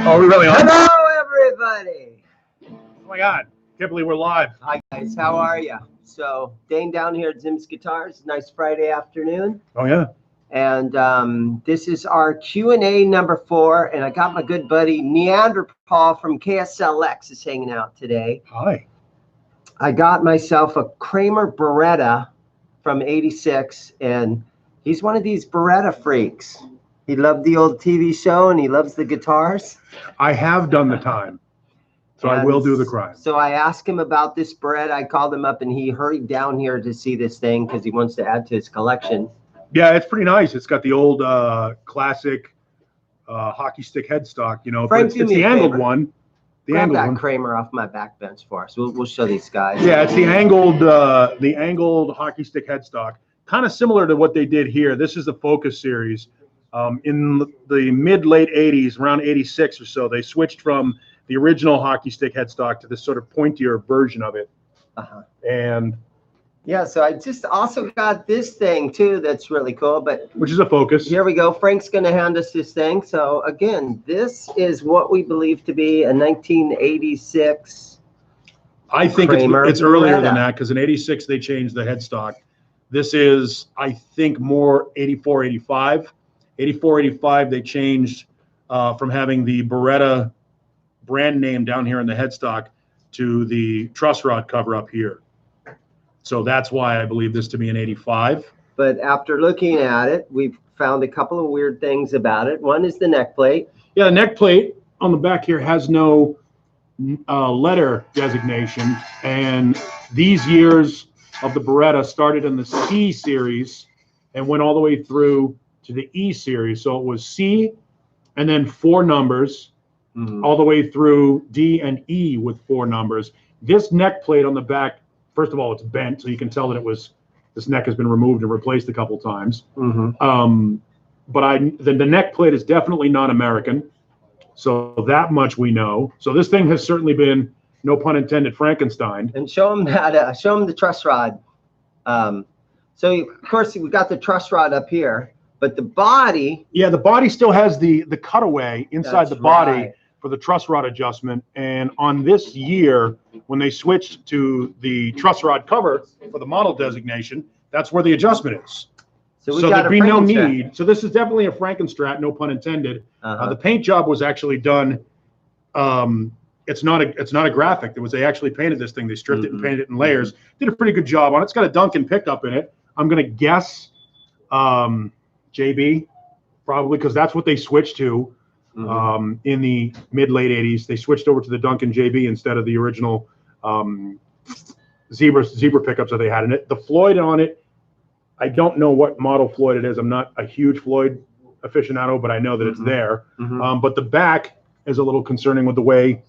Oh, we really are? Hello, everybody. Oh my God. Can't believe we're live. Hi, guys. How are you? So, Dane down here at ZIMM'S Guitars. Nice Friday afternoon. Oh, yeah. And this is our Q&A number 4. And I got my good buddy NeanderPaul from KSLX is hanging out today. Hi. I got myself a Kramer Beretta from '86. And he's one of these Beretta freaks. He loved the old TV show and he loves the guitars. I have done the time, so I will do the crime. So I asked him about this Beretta. I called him up and he hurried down here to see this thing because he wants to add to his collection. Yeah, it's pretty nice. It's got the old classic hockey stick headstock. You know, Frank, it's the angled one. The Grab angled that one. Kramer off my back bench for us. We'll show these guys. Yeah, it's the angled hockey stick headstock. Kind of similar to what they did here. This is the Focus series. In the mid-late 80s, around 86 or so, they switched from the original hockey stick headstock to this sort of pointier version of it. And yeah, so I just also got this thing too that's really cool. But which is a Focus. Here we go. Frank's going to hand us this thing. So again, this is what we believe to be a 1986. I think Kramer it's earlier Beretta. than that because in '86 they changed the headstock. This is, I think, more 84, 85. 84, 85, they changed from having the Beretta brand name down here in the headstock to the truss rod cover up here. So that's why I believe this to be an 85. But after looking at it, we've found a couple of weird things about it. One is the neck plate. Yeah, the neck plate on the back here has no letter designation. And these years of the Beretta started in the C series and went all the way through to the E series. So it was C and then 4 numbers all the way through D and E with 4 numbers. This neck plate on the back, first of all, it's bent, so you can tell that this neck has been removed and replaced a couple times. But the neck plate is definitely non-American, so that much we know. So this thing has certainly been, no pun intended, Frankenstein. And show them that. Show them the truss rod. So of course we got the truss rod up here, but the body. Yeah, the body still has the cutaway inside the body right. for the truss rod adjustment. And on this year, when they switched to the truss rod cover for the model designation, that's where the adjustment is. So there'd be no need. So this is definitely a Frankenstrat, no pun intended. The paint job was actually done. It's not a graphic. They actually painted this thing. They stripped it and painted it in layers. Did a pretty good job on it. It's got a Duncan pickup in it. I'm gonna guess JB, probably, because that's what they switched to in the mid-late 80s. They switched over to the Duncan JB instead of the original zebra pickups that they had in it. The Floyd on it, I don't know what model Floyd it is. I'm not a huge Floyd aficionado, but I know that it's there. But the back is a little concerning with the way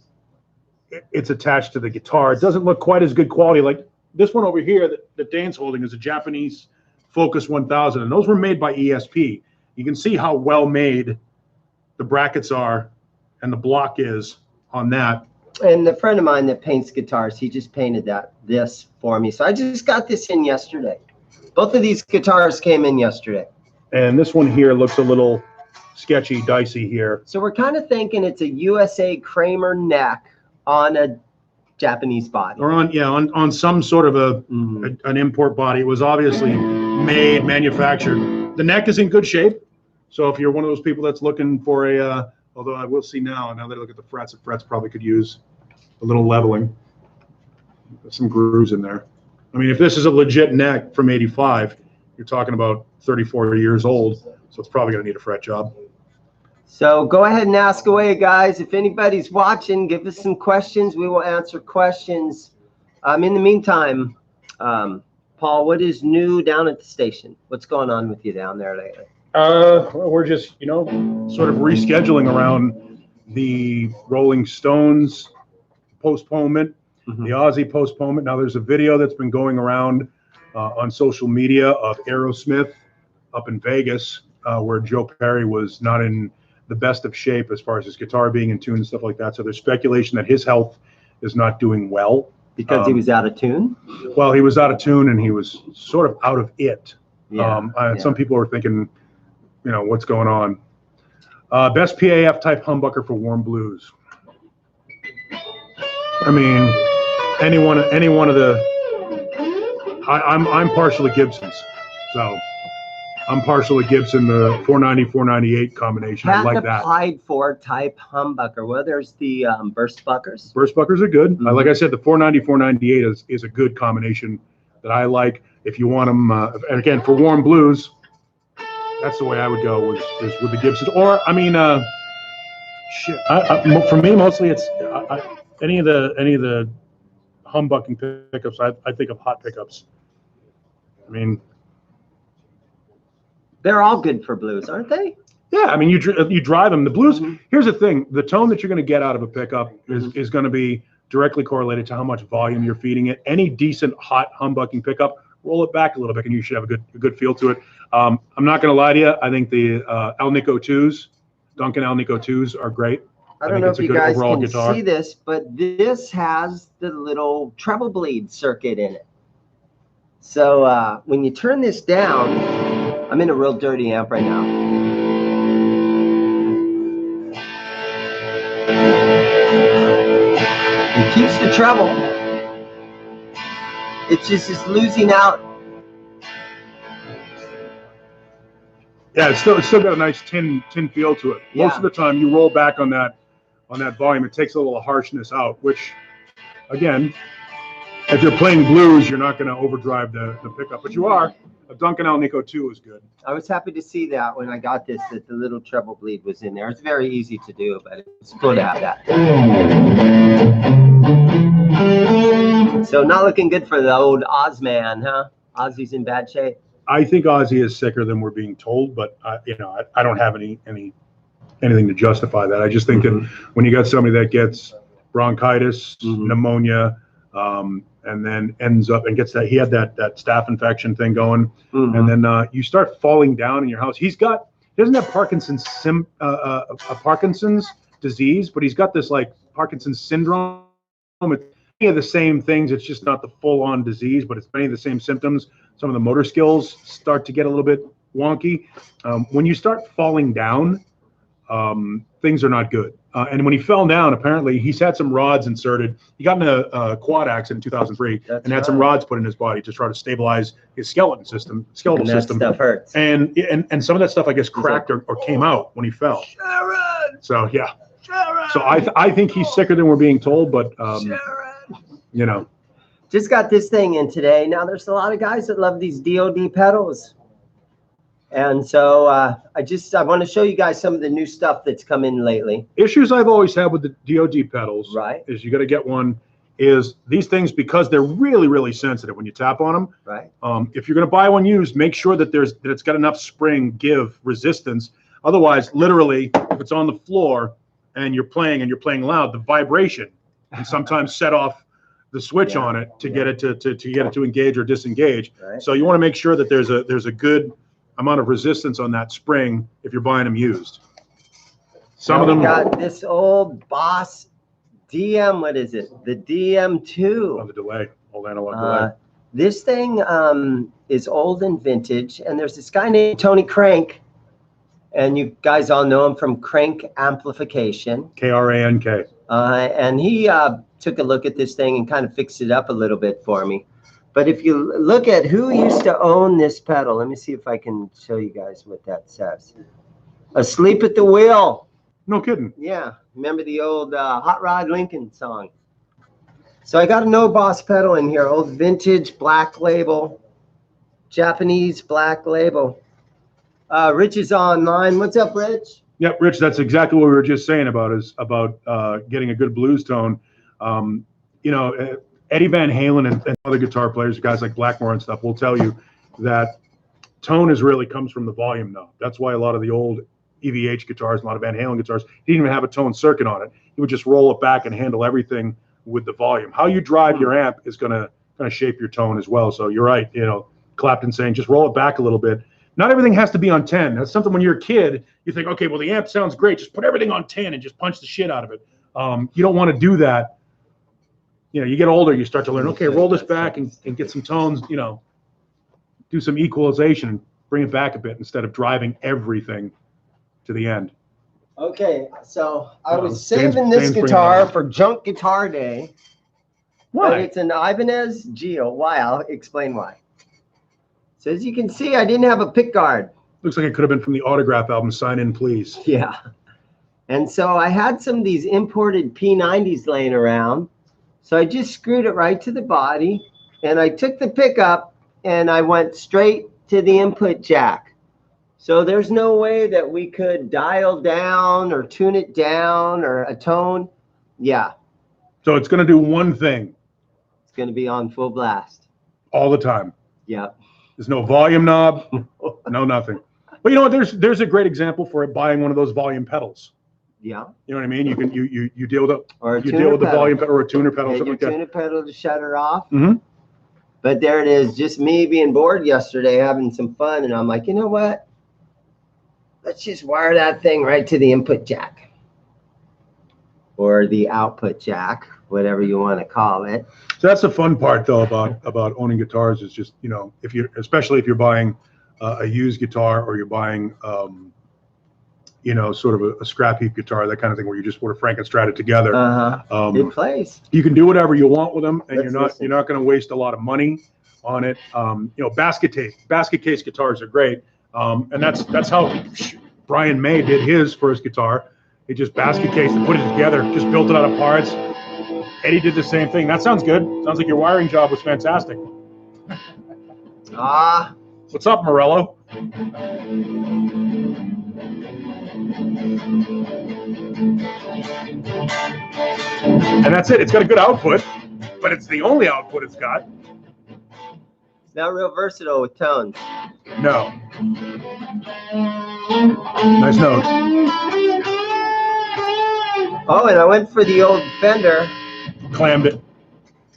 it's attached to the guitar. It doesn't look quite as good quality. Like this one over here that Dane's holding is a Japanese Focus 1000, and those were made by ESP. You can see how well made the brackets are and the block is on that. And a friend of mine that paints guitars, he just painted this for me. So I just got this in yesterday. Both of these guitars came in yesterday. And this one here looks a little sketchy, dicey here. So we're kind of thinking it's a USA Kramer neck on a Japanese body. Or on some sort of an import body. It was obviously manufactured. The neck is in good shape. So if you're one of those people that's looking for although I will see now that I look at the frets probably could use a little leveling. There's some grooves in there. I mean, if this is a legit neck from '85, you're talking about 34 years old. So it's probably going to need a fret job. So go ahead and ask away, guys. If anybody's watching, give us some questions. We will answer questions. In the meantime, Paul, what is new down at the station? What's going on with you down there lately? Well, we're just, sort of rescheduling around the Rolling Stones postponement, the Ozzy postponement. Now there's a video that's been going around on social media of Aerosmith up in Vegas, where Joe Perry was not in the best of shape as far as his guitar being in tune and stuff like that. So there's speculation that his health is not doing well. Because he was out of tune? Well, he was out of tune and he was sort of out of it. Yeah, Some people are thinking, what's going on? Best PAF type humbucker for warm blues. I mean, any one of the. I'm partial to Gibson's, so I'm partial to Gibson, the 490 498 combination. I like that. Applied for type humbucker. Well, there's the burst buckers. Burst buckers are good. Like I said, the 490 498 is a good combination that I like. If you want them, and again for warm blues, that's the way I would go is with the Gibsons. Or I mean, for me mostly it's any of the humbucking pickups. I think of hot pickups. I mean, they're all good for blues, aren't they? Yeah, I mean, you drive them. The blues. Here's the thing: the tone that you're going to get out of a pickup is going to be directly correlated to how much volume you're feeding it. Any decent hot humbucking pickup, roll it back a little bit, and you should have a good feel to it. I'm not going to lie to you. I think the Alnico 2s, Duncan Alnico 2s, are great. I don't know if you guys can see this, but this has the little treble bleed circuit in it. So when you turn this down, I'm in a real dirty amp right now. It keeps the treble. It's just losing out. Yeah, it's still got a nice tin feel to it. Most of the time, you roll back on that volume, it takes a little harshness out. Which, again, if you're playing blues, you're not going to overdrive the pickup, but you are. A Duncan Alnico 2 is good. I was happy to see that when I got this, that the little treble bleed was in there. It's very easy to do, but it's good to have that. So not looking good for the old Ozman, huh? Ozzy's in bad shape. I think Ozzy is sicker than we're being told, but I don't have anything to justify that. I just think that when you got somebody that gets bronchitis, pneumonia, and then ends up and gets that, he had that staph infection thing going, and then you start falling down in your house. He doesn't have Parkinson's Parkinson's disease, but he's got this like Parkinson's syndrome. It's many of the same things. It's just not the full-on disease, but it's many of the same symptoms. Some of the motor skills start to get a little bit wonky. When you start falling down, things are not good. And when he fell down, apparently he's had some rods inserted. He got in a quad accident in 2003 and had some rods put in his body to try to stabilize his skeletal system. And that stuff hurts. And some of that stuff, I guess, cracked or came out when he fell. Sharon! So yeah. Sharon! So I think he's sicker than we're being told, but you know. Just got this thing in today. Now there's a lot of guys that love these DOD pedals. And so I want to show you guys some of the new stuff that's come in lately. Issues I've always had with the DOD pedals, right, is you got to get one. Is these things, because they're really, really sensitive when you tap on them. Right. If you're going to buy one used, make sure that it's got enough spring give resistance. Otherwise, literally, if it's on the floor and you're playing loud, the vibration can sometimes set off the switch on it to get it to engage or disengage. Right. So you want to make sure that there's a good amount of resistance on that spring if you're buying them used. Some of them got this old Boss DM. What is it? The DM2. Oh, the delay, old analog delay. This thing is old and vintage, and there's this guy named Tony Crank, and you guys all know him from Crank Amplification. KRANK. And he took a look at this thing and kind of fixed it up a little bit for me. But if you look at who used to own this pedal, let me see if I can show you guys what that says. Asleep at the Wheel. No kidding. Yeah. Remember the old Hot Rod Lincoln song? So I got a No Boss pedal in here. Old vintage black label. Japanese black label. Rich is online. What's up, Rich? Yep, Rich, that's exactly what we were just saying about getting a good blues tone. Eddie Van Halen and other guitar players, guys like Blackmore and stuff, will tell you that tone really comes from the volume knob. That's why a lot of the old EVH guitars, a lot of Van Halen guitars, he didn't even have a tone circuit on it. He would just roll it back and handle everything with the volume. How you drive your amp is going to kind of shape your tone as well. So you're right, Clapton saying just roll it back a little bit. Not everything has to be on 10. That's something when you're a kid, you think, okay, well, the amp sounds great. Just put everything on 10 and just punch the shit out of it. You don't want to do that. You get older, you start to learn, okay, roll this back and get some tones, do some equalization and bring it back a bit instead of driving everything to the end. Okay, so I was Dan's saving this bringing guitar it up. for Junk Guitar Day. But Why? it's an Ibanez Geo. Why? I'll explain why. So as you can see, I didn't have a pick guard. Looks like it could have been from the autograph album, Sign In Please. Yeah. And so I had some of these imported P90s laying around. So I just screwed it right to the body, and I took the pickup and I went straight to the input jack. So there's no way that we could dial down or tune it down or a tone. Yeah, So it's going to do one thing it's going to be on full blast. all the time. Yep. There's no volume knob, no nothing. But you know what? There's a great example for it, buying one of those volume pedals. Yeah. You know what I mean? You can you deal with Or a you tuner deal with the pedal. volume pedal or a tuner pedal, Yeah, something your like that. tuner pedal to shut her off. Mhm. But there it is, just me being bored yesterday, having some fun, and I'm like, you know what? Let's just wire that thing right to the input jack or the output jack, whatever you want to call it. So that's the fun part, though, about owning guitars is just, you know, especially if you're buying a used guitar or you're buying, you know, sort of a scrap heap guitar, that kind of thing, where you just sort of Frankenstrat it together. It plays. You can do whatever you want with them, and Let's you're not going to waste a lot of money on it. You know, basket case guitars are great, and that's how Brian May did his first guitar. He just basket cased and put it together, just built it out of parts. Eddie did the same thing. That sounds good. Sounds like your wiring job was fantastic. What's up, Morello? And that's it. It's got a good output, but it's the only output it's got. It's not real versatile with tones. No. Nice note. Oh, and I went for the old Fender. Clammed it.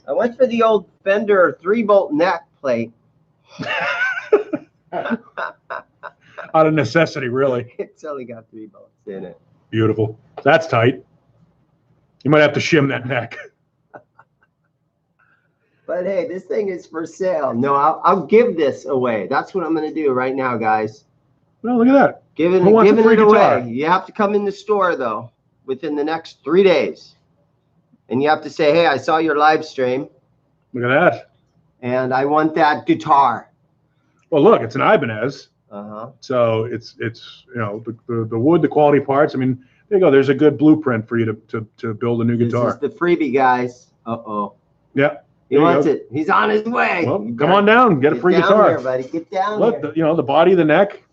I went for the old Fender 3-bolt neck plate. Out of necessity, really. It's only got 3 bolts in it. Beautiful. That's tight. You might have to shim that neck. But hey, this thing is for sale. No, I'll give this away. That's what I'm going to do right now, guys. Well, look at that. Giving Who wants a it free guitar? away. You have to come in the store, though, within the next 3 days. And you have to say, hey, I saw your live stream, Look at that. and I want that guitar. Well, look, it's an Ibanez. Uh-huh. So it's you know, the wood, the quality parts. I mean, there you go. There's a good blueprint for you to build a new guitar. This is the freebie, guys. Uh-oh. Yeah. He wants it. He's on his way. Well, come on down. Get a free down guitar. here, buddy. Get down Look, here. you know, the body, the neck.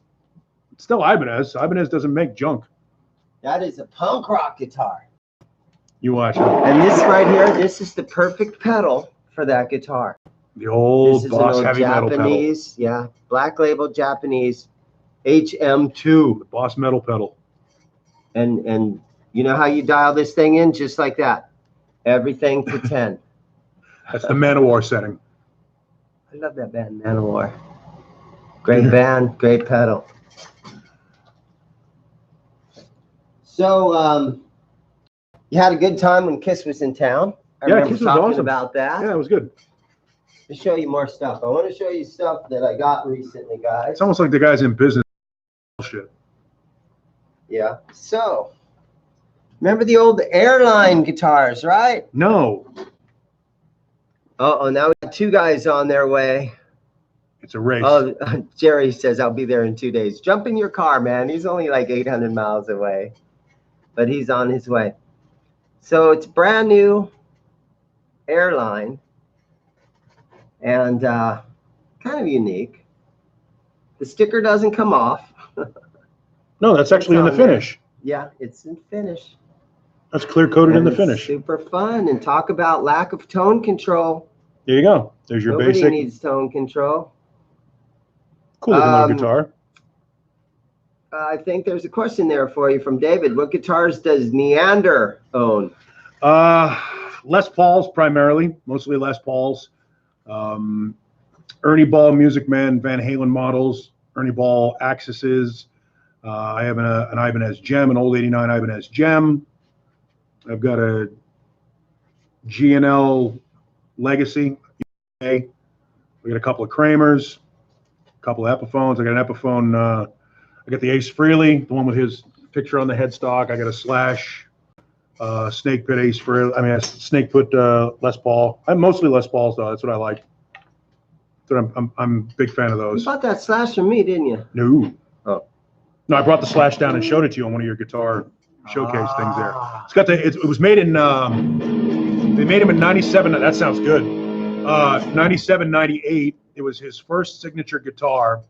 It's still Ibanez. Ibanez doesn't make junk. That is a punk rock guitar. You watch it. And this right here, this is the perfect pedal for that guitar. The old This is Boss an old heavy metal pedal. Japanese, yeah, black label Japanese HM2. The Boss metal pedal. And you know how you dial this thing in? Just like that. Everything to 10. That's the Manowar setting. I love that band, Manowar. Great band, great pedal. So, you had a good time when Kiss was in town. I remember Kiss was talking awesome. about that. Yeah, it was good. To show you more stuff. I want to show you stuff that I got recently, guys. It's almost like the guy's in business. Shit. Yeah. So, remember the old airline guitars, right? No, Uh-oh, now we got 2 guys on their way. it's a race. Oh, Jerry says, I'll be there in 2 days. Jump in your car, man. He's only like 800 miles away, but he's on his way. So it's brand new airline and kind of unique. The sticker doesn't come off. No, that's actually in the on there. finish. Yeah, it's in finish. That's clear coated in the And it's finish. super fun. And talk about lack of tone control. There you go. There's your Nobody basic needs tone control. cool looking little guitar. I think there's a question there for you from David. What guitars does Neander own? Les Pauls primarily, mostly Les Pauls. Ernie Ball Music Man Van Halen models, Ernie Ball Axis's. I have an Ibanez Gem, an old 89 Ibanez Gem. I've got a G&L Legacy. We got a couple of Kramers, a couple of Epiphones. I got an Epiphone. I got the Ace Frehley, the one with his picture on the headstock. I got a Slash, snake pit ace for, I mean, a snake put Les Paul. I'm mostly Les Pauls though. That's what I like. So I'm a big fan of those. You bought that Slash from me, didn't you? No. Oh. No, I brought the Slash down and showed it to you on one of your guitar showcase things there. It's got the, it was made in, they made him in 97. That sounds good. 97, 98. It was his first signature guitar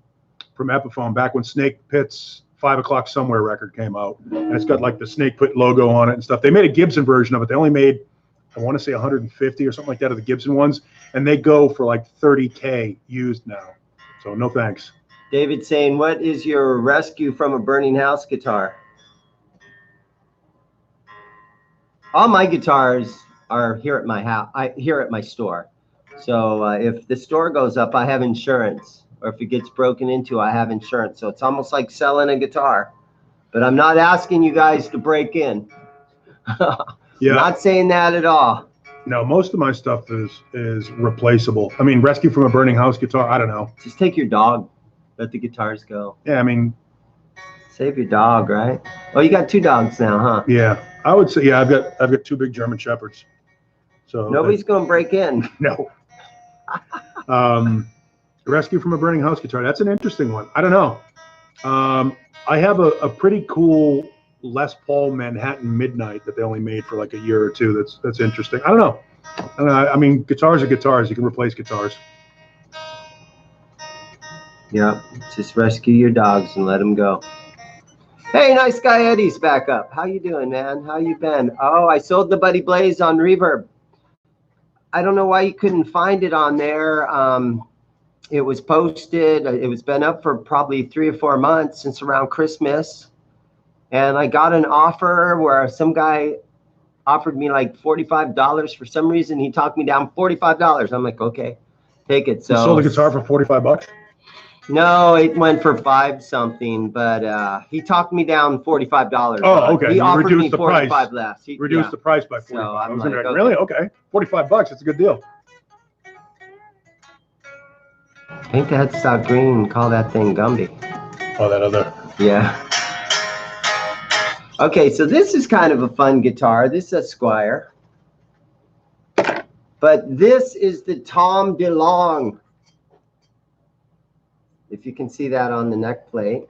from Epiphone back when Snake Pit's 5 O'Clock Somewhere record came out. And it's got like the Snake Pit logo on it and stuff. They made a Gibson version of it. They only made, I want to say 150 or something like that of the Gibson ones. And they go for like 30K used now. So no thanks. David saying, what is your rescue from a burning house guitar? All my guitars are here at my house, here at my store. So if the store goes up, I have insurance. Or if it gets broken into, I have insurance. So it's almost like selling a guitar. But I'm not asking you guys to break in. Yeah. Not saying that at all. No, most of my stuff is replaceable. I mean, rescue from a burning house guitar, I don't know. Just take your dog. Let the guitars go. Yeah, I mean. Save your dog, right? Oh, you got 2 dogs now, huh? Yeah, I would say, yeah, I've got 2 big German Shepherds. So nobody's going to break in. No. Rescue from a burning house guitar. That's an interesting one. I don't know. I have a pretty cool Les Paul Manhattan Midnight that they only made for like a year or 2. That's interesting. I don't know. I mean, guitars are guitars. You can replace guitars. Yeah, just rescue your dogs and let them go. Hey, nice guy Eddie's back up. How you doing, man? How you been? Oh, I sold the Buddy Blaze on Reverb. I don't know why you couldn't find it on there. It was posted. It was been up for probably 3 or 4 months since around Christmas. And I got an offer where some guy offered me like $45. For some reason, he talked me down $45. I'm like, okay, take it. So you sold the guitar for $45? No, it went for 5 something, but he talked me down $45. Oh, okay. He offered me the 45 price. less. Reduced the price by 45. So I was like, like, okay. Really? Okay. $45. That's a good deal. Paint the headstock green. Call that thing Gumby. Oh, that other. Yeah. Okay, so this is kind of a fun guitar. This is a Squire. But this is the Tom DeLonge. If you can see that on the neck plate.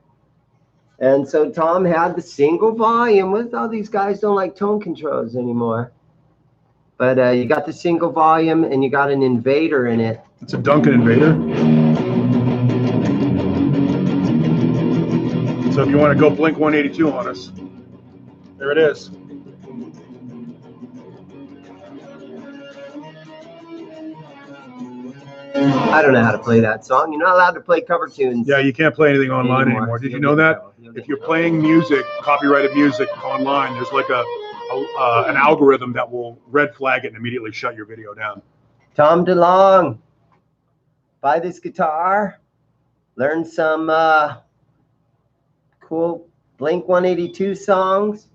And so Tom had the single volume with all these guys don't like tone controls anymore. But you got the single volume and you got an Invader in it. It's a Duncan Invader. So if you want to go Blink 182 on us, there it is. I don't know how to play that song. You're not allowed to play cover tunes. Yeah, you can't play anything online anymore. Did you know that? If you're playing music, copyrighted music online, there's like an algorithm that will red flag it and immediately shut your video down. Tom DeLonge, buy this guitar, learn some cool Blink 182 songs.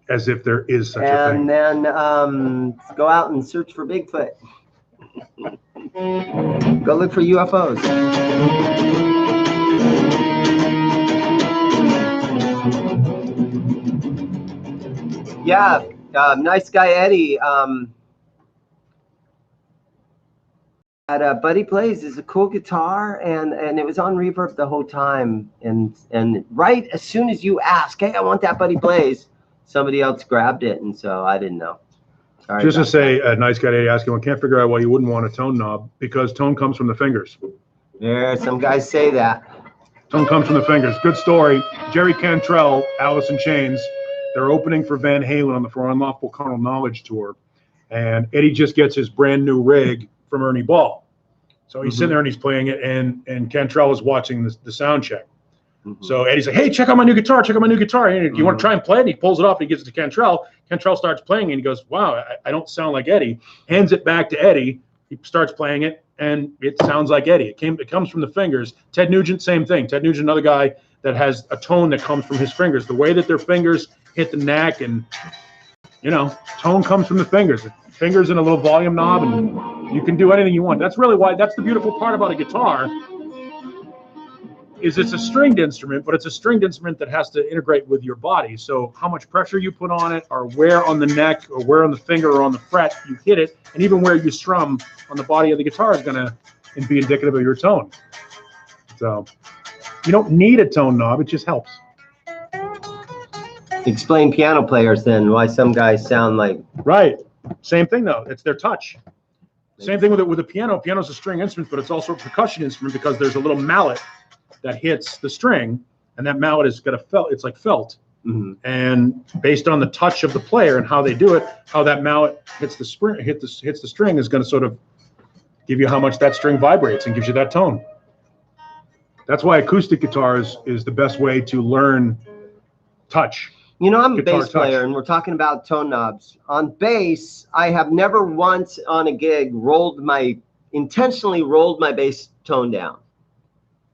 As if there is such a thing. And then go out and search for Bigfoot. Go look for UFOs. Yeah, nice guy Eddie. Buddy Plays is a cool guitar, and it was on reverb the whole time. And right as soon as you ask, hey, I want that Buddy Plays, somebody else grabbed it, and so I didn't know. Sorry. Just to say, a nice guy Eddie asking, I can't figure out why you wouldn't want a tone knob, because tone comes from the fingers. There, some guys say that. Tone comes from the fingers. Good story. Jerry Cantrell, Alice in Chains, they're opening for Van Halen on the For Unlawful Carnal Knowledge tour, and Eddie just gets his brand new rig from Ernie Ball. So he's sitting there and he's playing it, and Cantrell is watching the sound check. So Eddie's like, hey, check out my new guitar, check out my new guitar. And you want to try and play it? And he pulls it off and he gives it to Cantrell. Cantrell starts playing and he goes, wow, I don't sound like Eddie. Hands it back to Eddie. He starts playing it and it sounds like Eddie. It comes from the fingers. Ted Nugent, same thing. Ted Nugent, another guy that has a tone that comes from his fingers. The way that their fingers hit the neck, and tone comes from the fingers. Fingers and a little volume knob, and you can do anything you want. That's really why, that's the beautiful part about a guitar. is it's a stringed instrument, but it's a stringed instrument that has to integrate with your body. So how much pressure you put on it, or where on the neck, or where on the finger, or on the fret you hit it, and even where you strum on the body of the guitar is going to be indicative of your tone. So you don't need a tone knob; it just helps. Explain piano players then, why some guys sound like... Right. Same thing though. It's their touch. Same thing with a piano. Piano's a string instrument, but it's also a percussion instrument because there's a little mallet that hits the string, and that mallet is got a felt. It's like felt, and based on the touch of the player and how they do it, how that mallet hits the string is going to sort of give you how much that string vibrates and gives you that tone. That's why acoustic guitars is the best way to learn touch. You know, I'm a bass touch. player, and we're talking about tone knobs. On bass, I have never once on a gig intentionally rolled my bass tone down.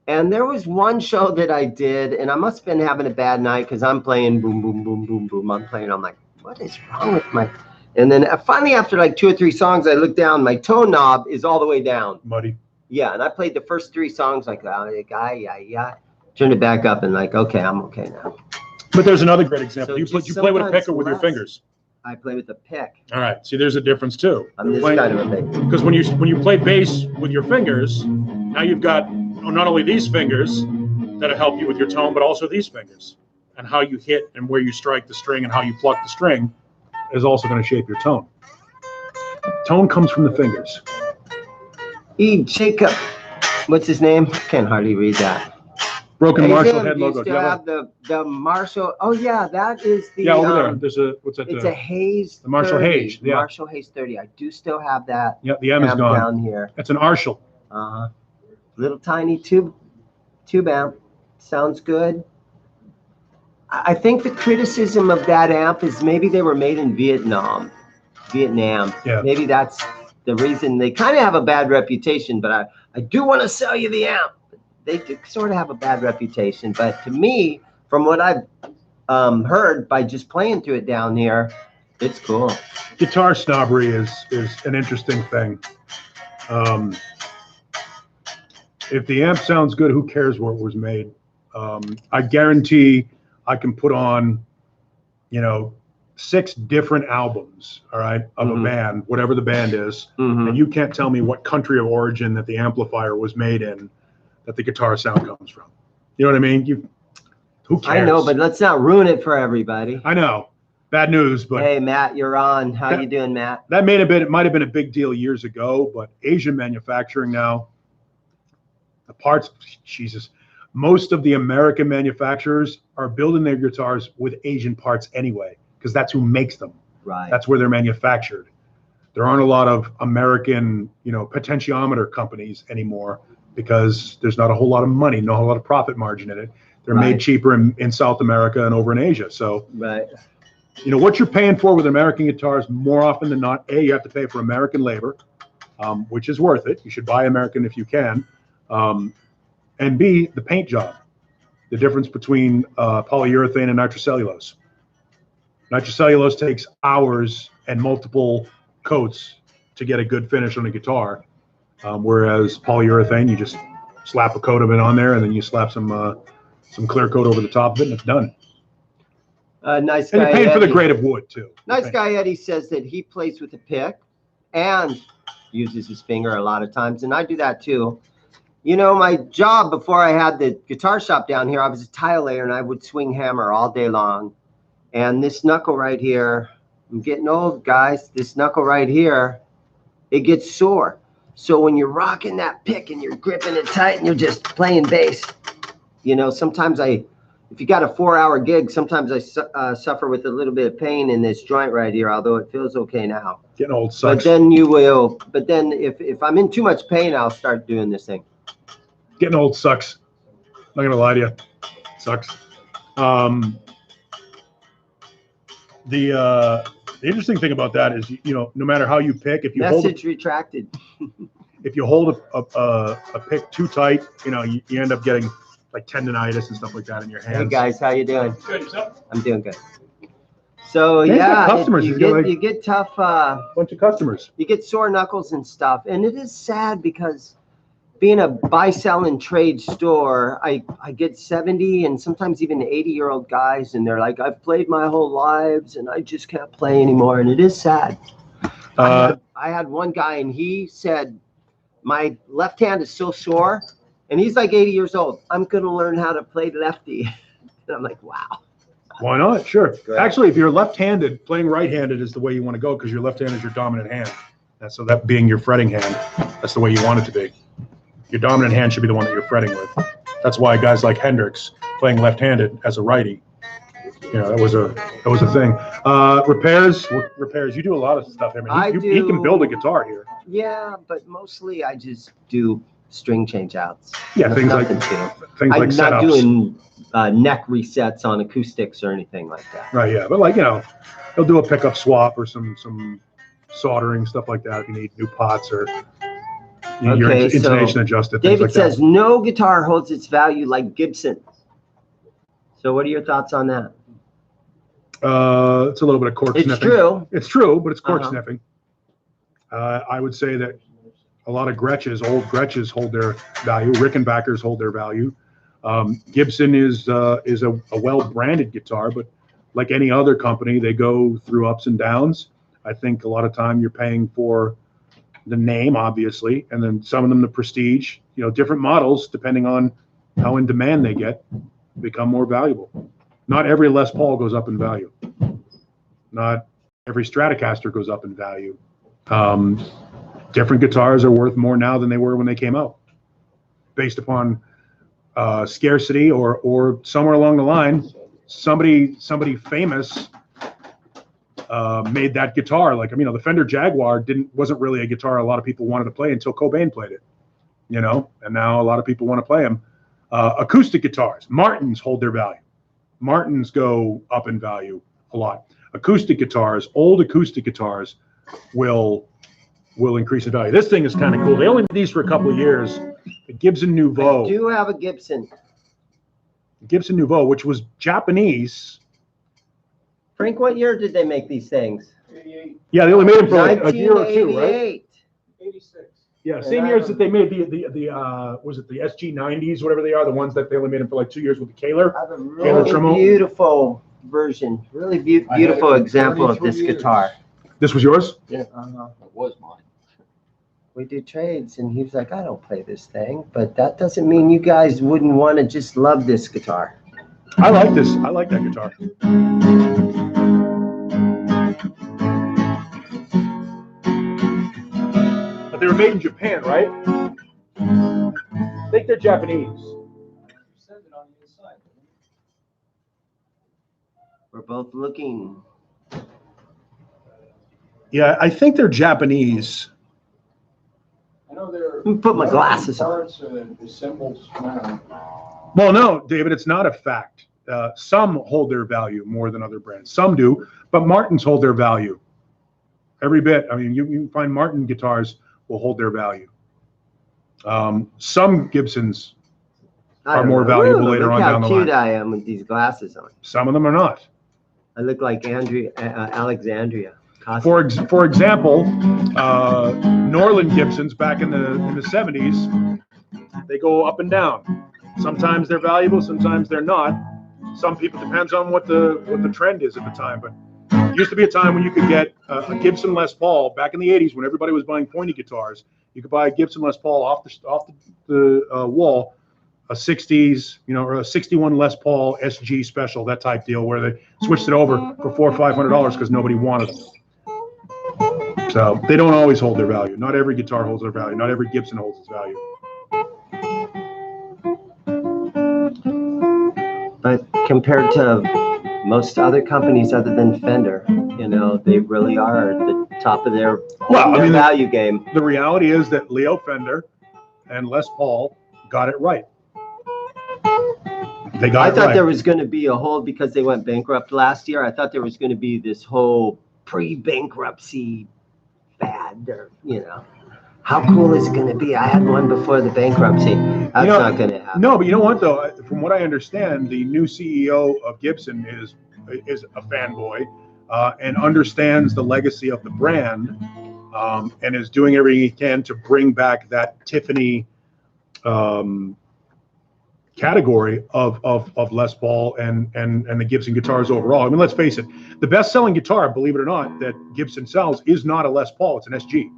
And there was one show that I did, and I must have been having a bad night because I'm playing boom, boom, boom, boom, boom. I'm playing, I'm like, what is wrong with my... And then finally, after like 2 or 3 songs, I look down, my tone knob is all the way down. Muddy. Yeah, and I played the first 3 songs like, yeah. Turned it back up and like, okay, I'm okay now. But there's another great example. So you play with a pick or with your fingers? I play with a pick. All right. See, there's a difference too. I'm this kind of a pick. Because when you play bass with your fingers, now you've got not only these fingers that'll help you with your tone, but also these fingers. And how you hit and where you strike the string and how you pluck the string is also going to shape your tone. Tone comes from the fingers. Jacob, what's his name? Can't hardly read that. Broken Marshall head logo. Do you have the Marshall? Oh yeah, that is the. Yeah, over there. There's a what's that? It's a Hayes. The Marshall 30. Hayes. Yeah. Marshall Hayes 30. I do still have that. Yeah, the M is gone. Down here. That's an Arshall. Little tiny tube amp. Sounds good. I think the criticism of that amp is maybe they were made in Vietnam. Yeah. Maybe that's the reason they kind of have a bad reputation. But I do want to sell you the amp. They sort of have a bad reputation, but to me, from what I've heard by just playing through it down here, it's cool. Guitar snobbery is an interesting thing. If the amp sounds good, who cares where it was made? I guarantee I can put on, 6 different albums, all right, of a band, whatever the band is, and you can't tell me what country of origin that the amplifier was made in, that the guitar sound comes from. You know what I mean? Who cares? I know, but let's not ruin it for everybody. I know. Bad news, but hey, Matt, you're on. How you doing, Matt? It might have been a big deal years ago, but Asian manufacturing now, the parts, Jesus, most of the American manufacturers are building their guitars with Asian parts anyway, because that's who makes them. Right. That's where they're manufactured. There aren't a lot of American, potentiometer companies anymore, because there's not a whole lot of money, not a whole lot of profit margin in it. They're made cheaper in South America and over in Asia. So, what you're paying for with American guitars, more often than not, A, you have to pay for American labor, which is worth it. You should buy American if you can. And B, the paint job, the difference between polyurethane and nitrocellulose. Nitrocellulose takes hours and multiple coats to get a good finish on a guitar. Whereas polyurethane, you just slap a coat of it on there, and then you slap some clear coat over the top of it, and it's done. Nice guy. And you're paying for the grade of wood too. Nice guy Eddie says that he plays with a pick and uses his finger a lot of times, and I do that too. My job before I had the guitar shop down here, I was a tile layer, and I would swing hammer all day long. And this knuckle right here, I'm getting old, guys. This knuckle right here, it gets sore. So when you're rocking that pick and you're gripping it tight and you're just playing bass, sometimes if you got a 4-hour gig, sometimes I suffer with a little bit of pain in this joint right here, although it feels okay now. Getting old sucks. But then if I'm in too much pain, I'll start doing this thing. Getting old sucks. I'm not going to lie to you. Sucks. The interesting thing about that is, no matter how you pick, if you retracted. If you hold a pick too tight, you end up getting like tendonitis and stuff like that in your hands. Hey guys, how you doing? Good, yourself? I'm doing good. So customers. You get tough. Bunch of customers. You get sore knuckles and stuff, and it is sad because being a buy, sell, and trade store, I get 70 and sometimes even 80-year-old guys, and they're like, I've played my whole lives and I just can't play anymore. And it is sad. I had one guy, and he said, my left hand is so sore, and he's like 80 years old. I'm going to learn how to play lefty. And I'm like, wow. Why not? Sure. Actually, if you're left-handed, playing right-handed is the way you want to go, because your left hand is your dominant hand. And so that being your fretting hand, that's the way you want it to be. Your dominant hand should be the one that you're fretting with. That's why guys like Hendricks playing left-handed as a righty, you know, that was a thing. Repairs. You do a lot of stuff here. I mean, he can build a guitar here. Yeah, but mostly I just do string change outs. Yeah, things like I'm not doing neck resets on acoustics or anything like that. Right. Yeah, but like, you know, he'll do a pickup swap or some soldering, stuff like that. If you need new pots or your intonation adjusted. David says no guitar holds its value like Gibson. So what are your thoughts on that? It's a little bit of cork sniffing. It's true. It's true, but it's cork sniffing. I would say that a lot of Gretsches, old Gretsches, hold their value. Rickenbackers hold their value. Gibson is a well-branded guitar, but like any other company, they go through ups and downs. I think a lot of time you're paying for the name, obviously, and then some of them the prestige. You know, different models, depending on how in demand they get, become more valuable. Not every Les Paul goes up in value. Not every Stratocaster goes up in value. Different guitars are worth more now than they were when they came out, based upon scarcity or somewhere along the line, somebody famous made that guitar. Like, I mean, the Fender Jaguar wasn't really a guitar a lot of people wanted to play until Cobain played it, you know, and now a lot of people want to play them. Acoustic guitars, Martins hold their value. Martins go up in value a lot. Acoustic guitars, old acoustic guitars will increase in value. This thing is kind of cool. They only made these for a couple of years. The Gibson Nouveau. I do have a Gibson. Gibson Nouveau, which was Japanese. Frank, what year did they make these things? 88. Yeah, they only made them for like a year or two, right? 86. Yeah, same years that they made the was it the SG90s, whatever they are, the ones that they only made them for like 2 years with the Kahler. I have a really beautiful version, really beautiful example of this guitar. This was yours? Yeah, it was mine. We did trades, and he was like, I don't play this thing, but that doesn't mean you guys wouldn't want to just love this guitar. I like this. I like that guitar. But they were made in Japan, right? I think they're Japanese. We're both looking. Yeah, I think they're Japanese. I know they're. Let me put my glasses on. Parts and the symbols now. Well, no, David, it's not a fact. Some hold their value more than other brands. Some do, but Martins hold their value every bit. I mean, you find Martin guitars will hold their value. Some Gibsons are more valuable later on down the line. Look how cute I am with these glasses on. Some of them are not. I look like Alexandria. For example, Norland Gibsons back in the 70s, they go up and down. Sometimes they're valuable, sometimes they're not. Some people, depends on what the trend is at the time. But it used to be a time when you could get a Gibson Les Paul back in the 80s when everybody was buying pointy guitars. You could buy a Gibson Les Paul off the wall, a 60s, or a 61 Les Paul SG special, that type deal, where they switched it over for $400 or $500 because nobody wanted them. So they don't always hold their value. Not every guitar holds their value. Not every Gibson holds its value. But compared to most other companies other than Fender, they really are at the top of their value game. The reality is that Leo Fender and Les Paul got it right. They got I it thought right. there was going to be a hold because they went bankrupt last year. I thought there was going to be this whole pre-bankruptcy fad, or how cool is it going to be? I had one before the bankruptcy. That's not going to happen. No, but you know what though? From what I understand, the new CEO of Gibson is a fanboy and understands the legacy of the brand, and is doing everything he can to bring back that Tiffany category of Les Paul and the Gibson guitars overall. I mean, let's face it, the best-selling guitar, believe it or not, that Gibson sells is not a Les Paul, it's an SG.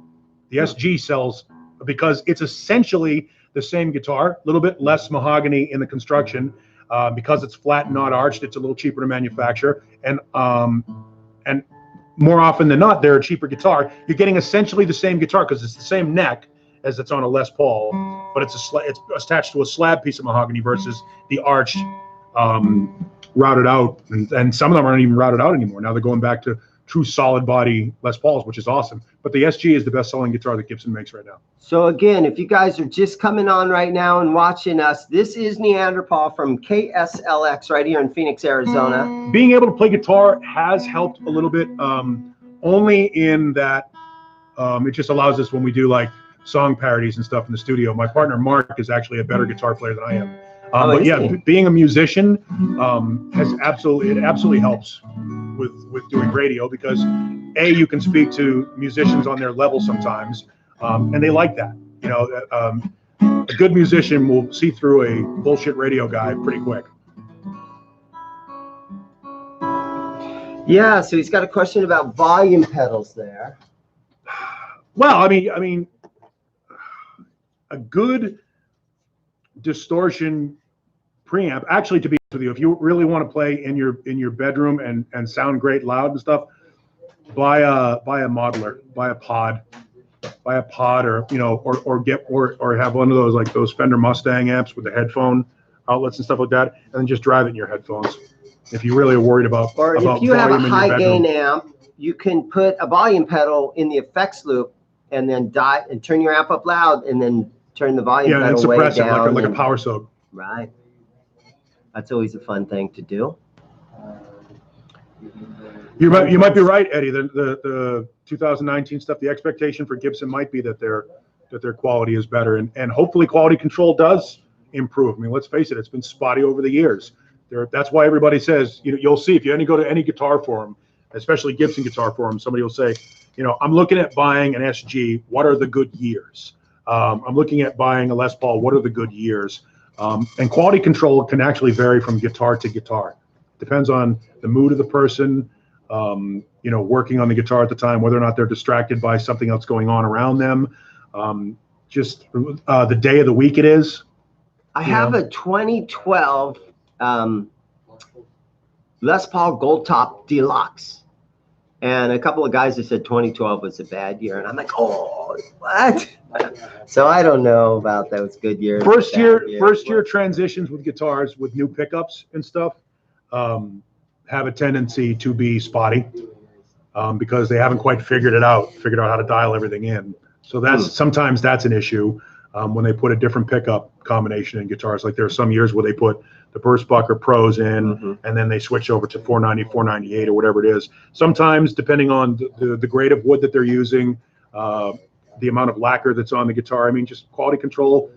The SG sells because it's essentially the same guitar, a little bit less mahogany in the construction, because it's flat and not arched. It's a little cheaper to manufacture, and more often than not, they're a cheaper guitar. You're getting essentially the same guitar because it's the same neck as it's on a Les Paul, but it's attached to a slab piece of mahogany versus the arched, routed out, and some of them aren't even routed out anymore. Now they're going back to true solid body Les Pauls, which is awesome. But the SG is the best selling guitar that Gibson makes right now. So again, if you guys are just coming on right now and watching us, this is NeanderPaul from KSLX right here in Phoenix, Arizona. Being able to play guitar has helped a little bit, only in that it just allows us, when we do like song parodies and stuff in the studio. My partner Mark is actually a better guitar player than I am. But yeah, being a musician it absolutely helps with doing radio, because you can speak to musicians on their level sometimes, and they like that. You know, a good musician will see through a bullshit radio guy pretty quick. Yeah, so he's got a question about volume pedals there. Well, I mean, a good distortion preamp, actually, to be honest with you, if you really want to play in your bedroom and sound great loud and stuff, buy a modeler, buy a pod, or or have one of those, like those Fender Mustang amps with the headphone outlets and stuff like that, and then just drive it in your headphones. If you really are worried about if you have a high gain amp, you can put a volume pedal in the effects loop and then turn your amp up loud and then turn the volume pedal and way suppress down. it like a power soak. Right. That's always a fun thing to do. You might be right, Eddie. The 2019 stuff, the expectation for Gibson might be that their quality is better, and hopefully quality control does improve. I mean, let's face it, it's been spotty over the years. That's why everybody says, you'll see if you go to any guitar forum, especially Gibson guitar forum, somebody will say, I'm looking at buying an SG. What are the good years? I'm looking at buying a Les Paul. What are the good years? And quality control can actually vary from guitar to guitar. Depends on the mood of the person, working on the guitar at the time, whether or not they're distracted by something else going on around them, just the day of the week it is. I have a 2012 Les Paul Gold Top Deluxe. And a couple of guys have said 2012 was a bad year. And I'm like, oh, what? So I don't know about those good years. First year transitions with guitars with new pickups and stuff have a tendency to be spotty because they haven't quite figured out how to dial everything in. So sometimes that's an issue when they put a different pickup combination in guitars. Like there are some years where they put the Burstbucker Pros in, and then they switch over to 490, 498 or whatever it is. Sometimes, depending on the grade of wood that they're using, the amount of lacquer that's on the guitar. I mean, just quality control,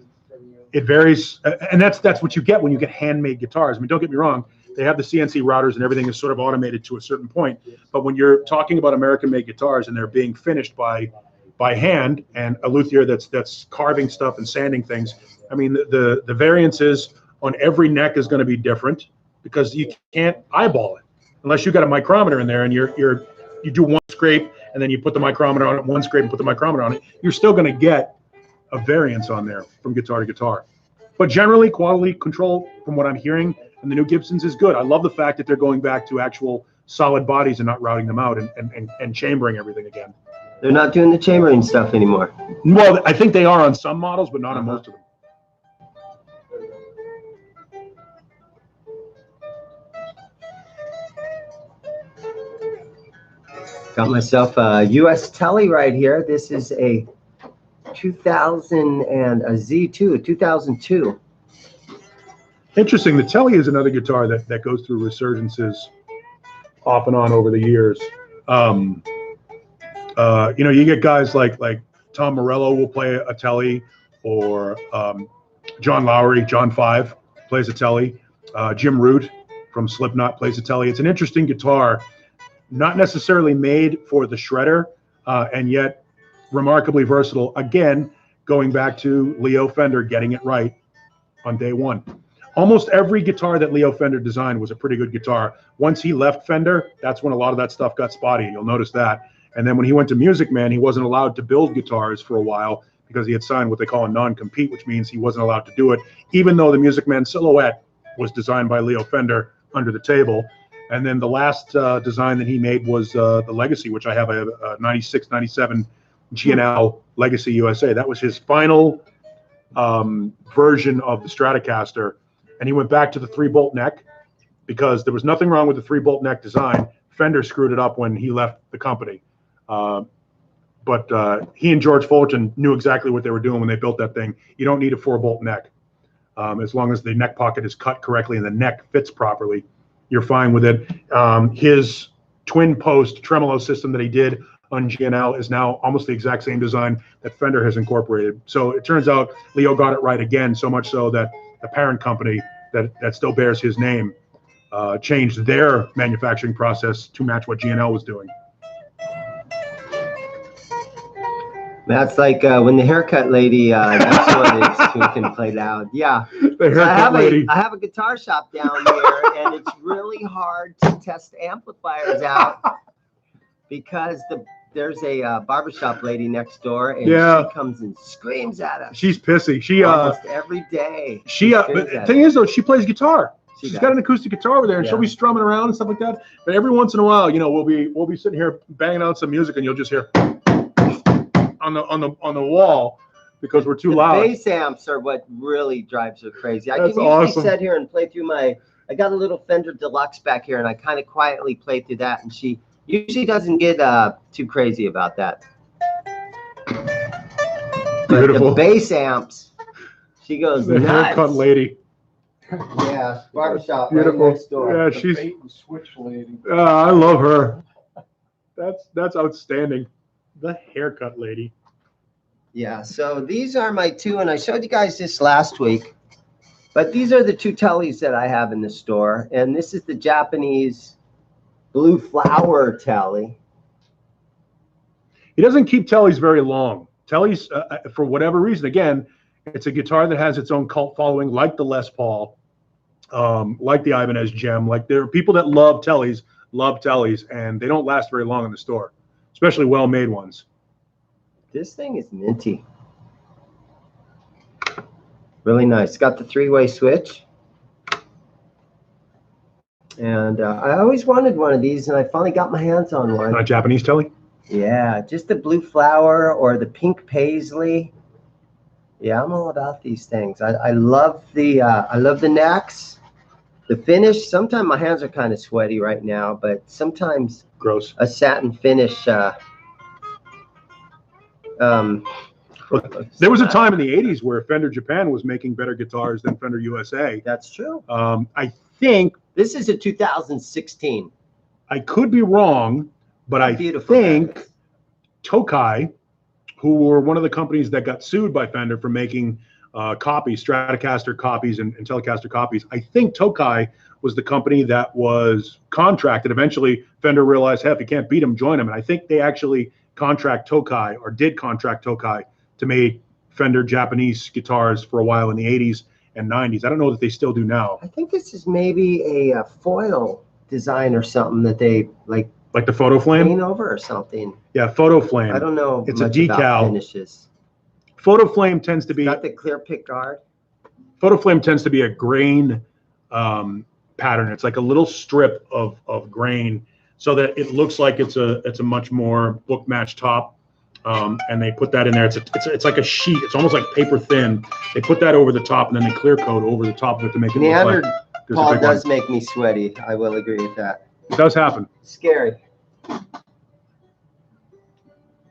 it varies. And that's what you get when you get handmade guitars. I mean, don't get me wrong. They have the CNC routers and everything is sort of automated to a certain point. But when you're talking about American-made guitars and they're being finished by hand, and a luthier that's carving stuff and sanding things, I mean, the variances on every neck is going to be different because you can't eyeball it unless you got a micrometer in there and you do one scrape and then you put the micrometer on it, one scrape and put the micrometer on it. You're still going to get a variance on there from guitar to guitar. But generally, quality control, from what I'm hearing, and the new Gibsons is good. I love the fact that they're going back to actual solid bodies and not routing them out and chambering everything again. They're not doing the chambering stuff anymore. Well, I think they are on some models, but not on most of them. Got myself a US Tele right here. This is a 2000 and a Z2, a 2002. Interesting. The Tele is another guitar that goes through resurgences off and on over the years. You get guys like Tom Morello will play a Tele, or John Lowry, John 5 plays a Tele. Jim Root from Slipknot plays a Tele. It's an interesting guitar, not necessarily made for the shredder, and yet remarkably versatile. Again, going back to Leo Fender getting it right on day one. Almost every guitar that Leo Fender designed was a pretty good guitar. Once he left Fender, that's when a lot of that stuff got spotty. You'll notice that. And then when he went to Music Man, he wasn't allowed to build guitars for a while because he had signed what they call a non-compete, which means he wasn't allowed to do it, even though the Music Man Silhouette was designed by Leo Fender under the table. And then the last design that he made was the Legacy, which I have a 96, 97 G&L Legacy USA. That was his final version of the Stratocaster. And he went back to the 3-bolt neck because there was nothing wrong with the 3-bolt neck design. Fender screwed it up when he left the company. But he and George Fulton knew exactly what they were doing when they built that thing. You don't need a 4-bolt neck. As long as the neck pocket is cut correctly and the neck fits properly, you're fine with it. His twin post tremolo system that he did on G&L is now almost the exact same design that Fender has incorporated. So it turns out Leo got it right again, so much so that the parent company that still bears his name changed their manufacturing process to match what G&L was doing. That's like when the haircut lady, that's what it's tweaking played out. Yeah. The haircut lady. I have a guitar shop down here, and it's really hard to test amplifiers out because there's a barbershop lady next door, and she comes and screams at us. She's pissy. She almost every day. But the thing is, though, she plays guitar. She's got an acoustic guitar over there, and she'll be strumming around and stuff like that. But every once in a while, you know, we'll be sitting here banging out some music, and you'll just hear on the wall because we're too loud. The bass amps are what really drives her crazy. I can usually sit here and play through I got a little Fender Deluxe back here, and I kind of quietly play through that, and she usually doesn't get too crazy about that. Beautiful. But the bass amps, she goes the nuts. haircut lady. Yeah, barbershop Beautiful. right next door. Yeah, The she's. bait and switch lady. I love her. That's outstanding. The haircut lady. Yeah, so these are my two, and I showed you guys this last week, but these are the two tellies that I have in the store, and this is the Japanese blue flower telly. He doesn't keep tellies very long. Tellies, for whatever reason, again, it's a guitar that has its own cult following, like the Les Paul, like the Ibanez Gem. Like there are people that love tellies, and they don't last very long in the store, especially well-made ones. This thing is minty. Really nice. It's got the 3-way switch. And I always wanted one of these, and I finally got my hands on one. Not a Japanese telly? Yeah, just the blue flower or the pink paisley. Yeah, I'm all about these things. I love the necks, the finish. Sometimes my hands are kind of sweaty right now, but sometimes Gross. a satin finish. There was a time in the 80s where Fender Japan was making better guitars than Fender USA. That's true. I think This is a 2016. I could be wrong, but I think Tokai, who were one of the companies that got sued by Fender for making copies, Stratocaster copies and Telecaster copies. I think Tokai was the company that was contracted. Eventually, Fender realized, hey, if you can't beat them, join them. And I think they actually did contract Tokai to make Fender Japanese guitars for a while in the 80s and 90s. I don't know that they still do now. I think this is maybe a foil design or something that they like the Photo Flame? paint over or something. Yeah, Photo Flame. I don't know. It's a much about decal. finishes. Photo Flame tends to be Got the clear pick guard. Photo Flame tends to be a grain pattern. It's like a little strip of grain, so that it looks like it's a much more book match top. And they put that in there. It's like a sheet. It's almost like paper thin. They put that over the top, and then they clear coat over the top of it to make it look like there's a NeanderPaul big does one. make me sweaty. I will agree with that. It does happen. Scary.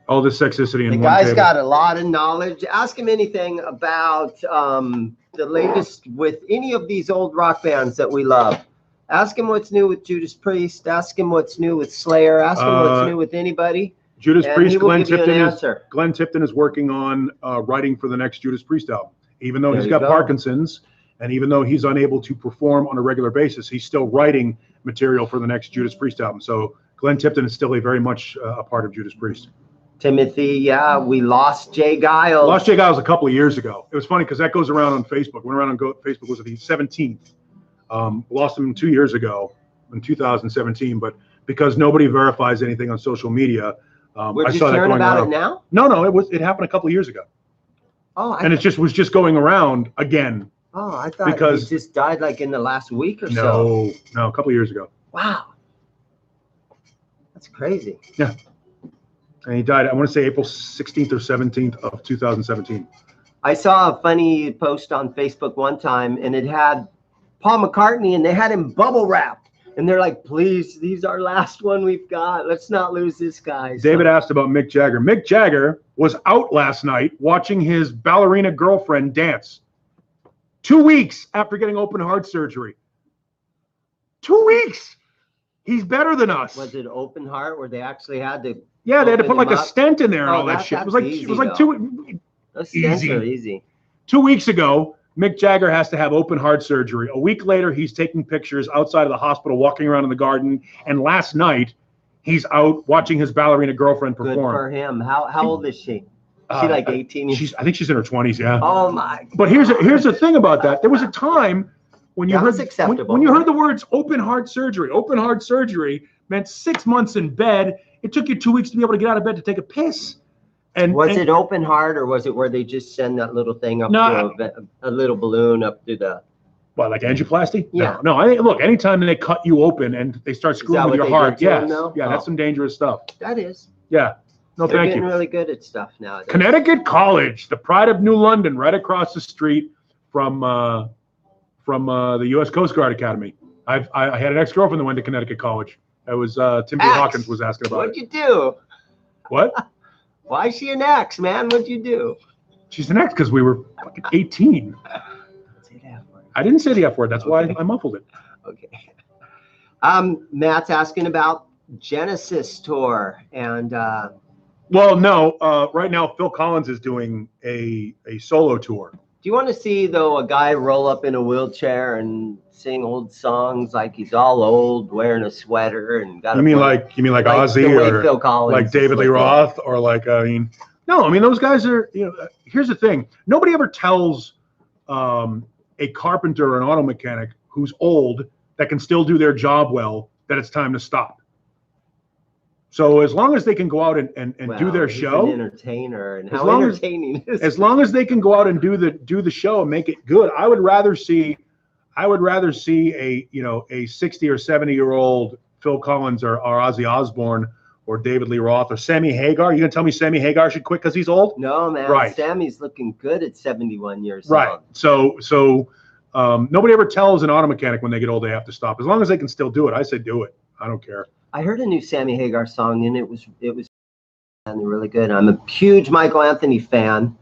All this sexicity in The one guy's table. got a lot of knowledge. Ask him anything about the latest with any of these old rock bands that we love. Ask him what's new with Judas Priest. Ask him what's new with Slayer. Ask him what's new with anybody. Judas and Priest, he will Glenn give you an Tipton answer. Glenn Tipton is working on writing for the next Judas Priest album. Even though There he's you got go. Parkinson's, and even though he's unable to perform on a regular basis, he's still writing material for the next Judas Priest album. So Glenn Tipton is still very much a part of Judas Priest. Timothy, yeah, we lost Jay Giles. Lost Jay Giles a couple of years ago. It was funny because that goes around on Facebook. Went around on Facebook, was it the 17th? Lost him 2 years ago in 2017, but because nobody verifies anything on social media, We're I just saw that hearing going about around. it now? No, it happened a couple of years ago, Oh, and it was just going around again. I thought because he just died like in the last week or so. No, a couple of years ago. Wow. That's crazy. Yeah. And he died, I want to say April 16th or 17th of 2017. I saw a funny post on Facebook one time, and it had Paul McCartney, and they had him bubble wrapped. And they're like, please, he's our last one we've got. Let's not lose this guy. David asked about Mick Jagger. Mick Jagger was out last night watching his ballerina girlfriend dance. 2 weeks after getting open heart surgery. 2 weeks. He's better than us. Was it open heart where they actually had to? Yeah, they had to put like a up? stent in there and Oh, all that shit. It was like easy, Those stents Easy. are easy. 2 weeks ago, Mick Jagger has to have open heart surgery. A week later, he's taking pictures outside of the hospital, walking around in the garden. And last night, he's out watching his ballerina girlfriend perform. Good for him. How old is she? Is she like 18? I think she's in her 20s. Yeah. Oh my. But here's the thing about that. There was a time when you That was heard acceptable. when you heard the words open heart surgery. Open heart surgery meant 6 months in bed. It took you 2 weeks to be able to get out of bed to take a piss. And Was it open heart, or was it where they just send that little thing up to a little balloon up to the? What, like angioplasty? Yeah. No. I think, look, anytime they cut you open and they start screwing with your heart, yes, that's some dangerous stuff. That is. Yeah. No, They're thank getting you. really good at stuff nowadays. Connecticut College, the pride of New London, right across the street from the U.S. Coast Guard Academy. I had an ex-girlfriend that went to Connecticut College. That was Timothy Hawkins was asking about What'd you do? What? Why is she an ex, man? What'd you do? She's an ex because we were fucking 18. Say the F word. I didn't say the F word. That's why I muffled it. Okay. Matt's asking about Genesis tour and Well, no. Right now, Phil Collins is doing a solo tour. do you want to see though a guy roll up in a wheelchair and sing old songs like he's all old, wearing a sweater and got? You mean like Ozzy the way or Phil Collins like David Lee Roth or like no. I mean those guys are Here's the thing. Nobody ever tells a carpenter or an auto mechanic who's old that can still do their job well that it's time to stop. So as long as they can go out and do their show, an entertainer, and how entertaining is as long as they can go out and do the show and make it good, I would rather see a 60 or 70-year-old Phil Collins or Ozzy Osbourne or David Lee Roth or Sammy Hagar. You gonna tell me Sammy Hagar should quit because he's old? No, man. Right. Sammy's looking good at 71 years Right. old. So nobody ever tells an auto mechanic when they get old they have to stop. As long as they can still do it, I say do it. I don't care. I heard a new Sammy Hagar song, and it was really good. I'm a huge Michael Anthony fan.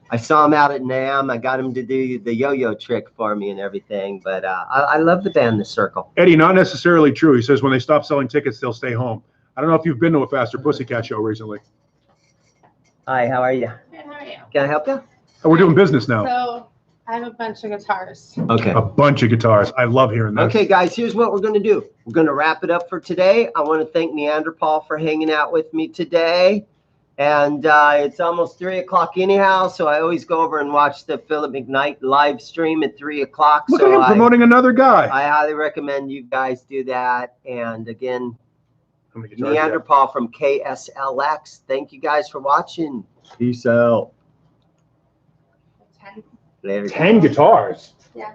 I saw him out at NAMM. I got him to do the yo-yo trick for me and everything. But I love the band The Circle. Eddie, not necessarily true. He says when they stop selling tickets, they'll stay home. I don't know if you've been to a Faster Pussycat show recently. Hi, how are you? Good, how are you? Can I help you? Oh, we're doing business now. So I have a bunch of guitars. Okay. A bunch of guitars. I love hearing that. Okay, guys, here's what we're going to do. We're going to wrap it up for today. I want to thank NeanderPaul for hanging out with me today. And it's almost 3 o'clock anyhow, so I always go over and watch the Philip McKnight live stream at 3 o'clock. Look at him promoting another guy. I highly recommend you guys do that. And again, How many guitars do you have? NeanderPaul from KSLX. Thank you guys for watching. Peace out. 10. Later. 10 guitars. Yeah.